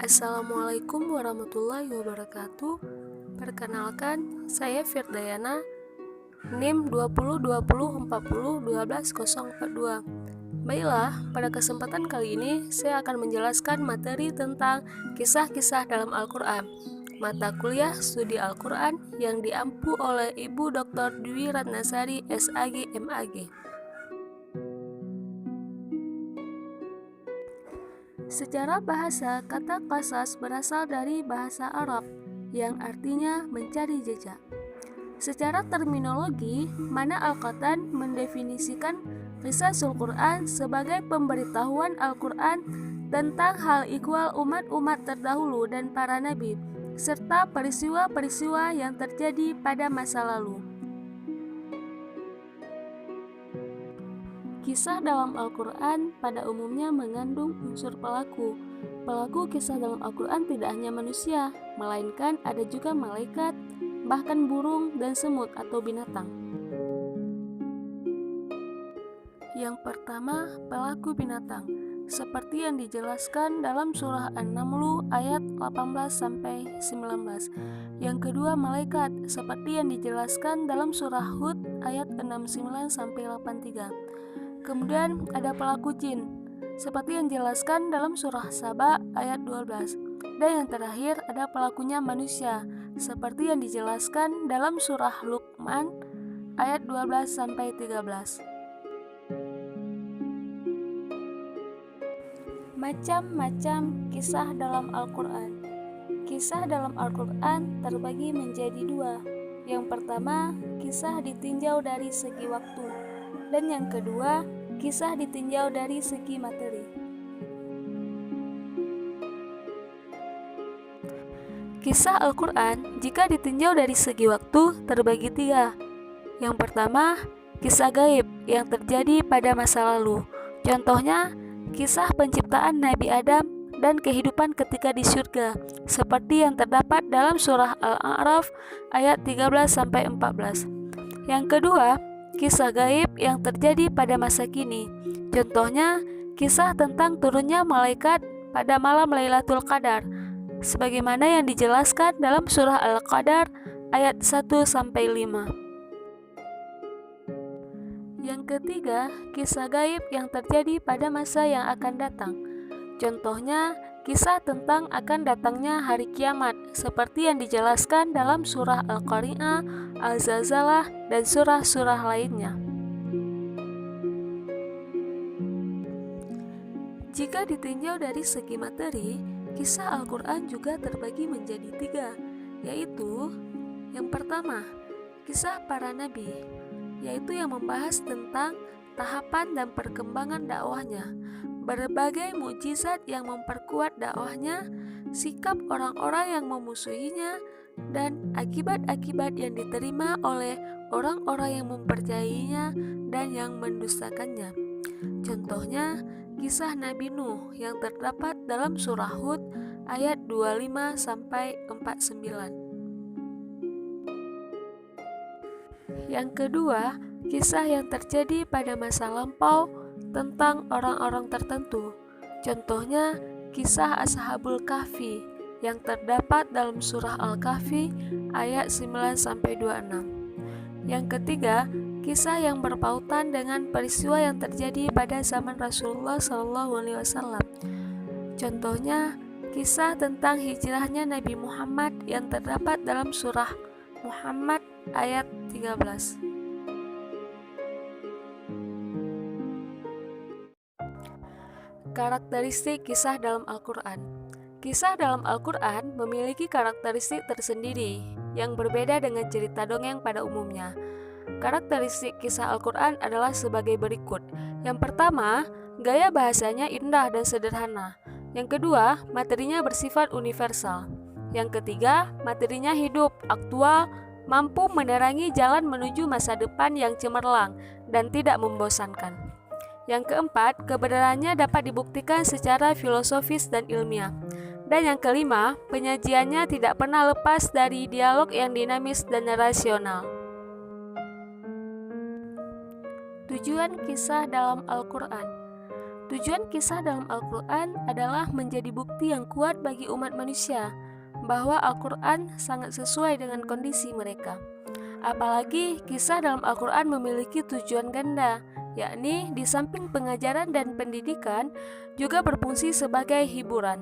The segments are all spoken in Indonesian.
Assalamualaikum warahmatullahi wabarakatuh. Perkenalkan, saya Firdayana, NIM 2020401242. Baiklah, pada kesempatan kali ini saya akan menjelaskan materi tentang kisah-kisah dalam Al-Quran, mata kuliah studi Al-Quran yang diampu oleh Ibu Dr. Dwi Ratnasari, SAG, MAG. Secara bahasa, kata qasas berasal dari bahasa Arab yang artinya mencari jejak. Secara terminologi, Mana Al-Qatan mendefinisikan Qisasul Quran sebagai pemberitahuan Al-Quran tentang hal ihwal umat-umat terdahulu dan para nabi, serta peristiwa-peristiwa yang terjadi pada masa lalu. Kisah dalam Al-Quran pada umumnya mengandung unsur pelaku. Pelaku kisah dalam Al-Quran tidak hanya manusia, melainkan ada juga malaikat, bahkan burung dan semut atau binatang. Yang pertama, pelaku binatang, seperti yang dijelaskan dalam surah An-Naml ayat 18-19. Yang kedua, malaikat, seperti yang dijelaskan dalam surah Hud ayat 69-83. Kemudian ada pelaku jin, seperti yang dijelaskan dalam surah Saba ayat 12. Dan yang terakhir ada pelakunya manusia, seperti yang dijelaskan dalam surah Luqman ayat 12-13. Macam-macam kisah dalam Al-Quran. Kisah dalam Al-Quran terbagi menjadi dua. Yang pertama, kisah ditinjau dari segi waktu. Dan yang kedua, kisah ditinjau dari segi materi. Kisah Al-Quran jika ditinjau dari segi waktu terbagi tiga. Yang pertama, kisah gaib yang terjadi pada masa lalu. Contohnya, kisah penciptaan Nabi Adam dan kehidupan ketika di surga, seperti yang terdapat dalam surah Al-A'raf ayat 13-14. Yang kedua, kisah gaib yang terjadi pada masa kini. Contohnya, kisah tentang turunnya malaikat pada malam Lailatul Qadar, sebagaimana yang dijelaskan dalam surah Al-Qadar ayat 1-5. Yang ketiga, kisah gaib yang terjadi pada masa yang akan datang. Contohnya, kisah tentang akan datangnya hari kiamat, seperti yang dijelaskan dalam surah Al-Qari'ah, Al-Zalzalah, dan surah-surah lainnya. Jika ditinjau dari segi materi, kisah Al-Quran juga terbagi menjadi tiga, yaitu yang pertama, kisah para nabi, yaitu yang membahas tentang tahapan dan perkembangan dakwahnya, berbagai mukjizat yang memperkuat dakwahnya, sikap orang-orang yang memusuhinya, dan akibat-akibat yang diterima oleh orang-orang yang mempercayainya dan yang mendustakannya. Contohnya, kisah Nabi Nuh yang terdapat dalam surah Hud ayat 25-49. Yang kedua, kisah yang terjadi pada masa lampau tentang orang-orang tertentu. Contohnya, kisah Ashabul Kahfi yang terdapat dalam surah Al-Kahfi ayat 9-26. Yang ketiga, kisah yang berpautan dengan peristiwa yang terjadi pada zaman Rasulullah SAW. Contohnya, kisah tentang hijrahnya Nabi Muhammad yang terdapat dalam surah Muhammad ayat 13. Karakteristik kisah dalam Al-Quran. Kisah dalam Al-Quran memiliki karakteristik tersendiri yang berbeda dengan cerita dongeng pada umumnya. Karakteristik kisah Al-Quran adalah sebagai berikut. Yang pertama, gaya bahasanya indah dan sederhana. Yang kedua, materinya bersifat universal. Yang ketiga, materinya hidup, aktual, mampu menerangi jalan menuju masa depan yang cemerlang dan tidak membosankan. Yang keempat, kebenarannya dapat dibuktikan secara filosofis dan ilmiah. Dan yang kelima, penyajiannya tidak pernah lepas dari dialog yang dinamis dan rasional. Tujuan kisah dalam Al-Quran. Tujuan kisah dalam Al-Quran adalah menjadi bukti yang kuat bagi umat manusia bahwa Al-Quran sangat sesuai dengan kondisi mereka. Apalagi kisah dalam Al-Quran memiliki tujuan ganda, yakni di samping pengajaran dan pendidikan juga berfungsi sebagai hiburan.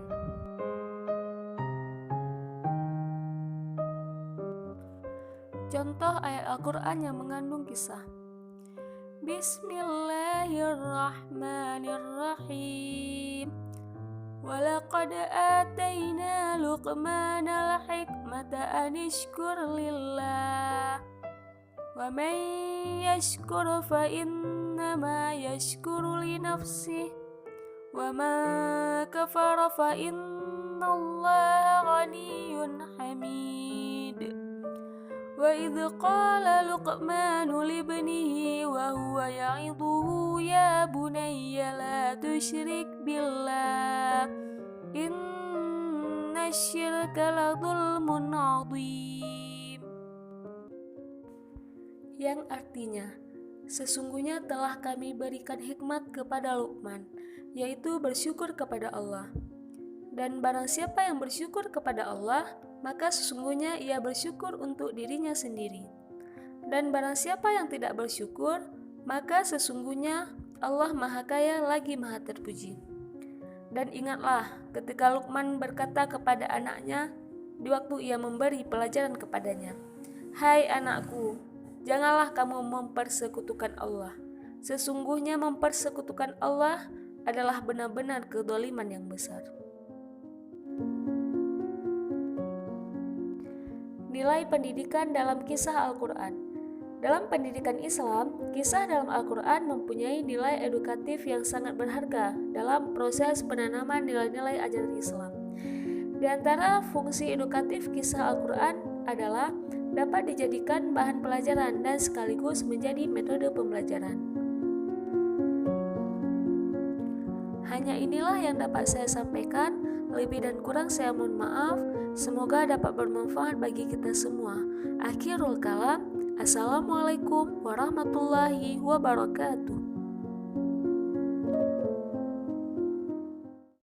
Contoh ayat Al-Quran yang mengandung kisah. Bismillahirrahmanirrahim. Walaqad atayna Luqmanal hikmata an ishkur lillah. Wa man yashkur fa innama yashkuru li nafsihi. Wa man kafara fa innallaha ghaniyyun hamid. Wa idh qala Luqmanu libnihi wa huwa ya'idhuhu ya bunayya la tusyrik billah inna syirka la dhulmun 'adzim. Yang artinya, sesungguhnya telah kami berikan hikmat kepada Luqman, yaitu bersyukur kepada Allah. Dan barang siapa yang bersyukur kepada Allah, maka sesungguhnya ia bersyukur untuk dirinya sendiri. Dan barang siapa yang tidak bersyukur, maka sesungguhnya Allah Maha Kaya lagi Maha Terpuji. Dan ingatlah ketika Luqman berkata kepada anaknya di waktu ia memberi pelajaran kepadanya, "Hai anakku, janganlah kamu mempersekutukan Allah. Sesungguhnya mempersekutukan Allah adalah benar-benar kedzaliman yang besar." Nilai pendidikan dalam kisah Al-Quran. Dalam pendidikan Islam, kisah dalam Al-Quran mempunyai nilai edukatif yang sangat berharga dalam proses penanaman nilai-nilai ajaran Islam. Di antara fungsi edukatif kisah Al-Quran adalah dapat dijadikan bahan pelajaran dan sekaligus menjadi metode pembelajaran. Hanya inilah yang dapat saya sampaikan, lebih dan kurang saya mohon maaf. Semoga dapat bermanfaat bagi kita semua. Akhirul kalam, Assalamualaikum warahmatullahi wabarakatuh.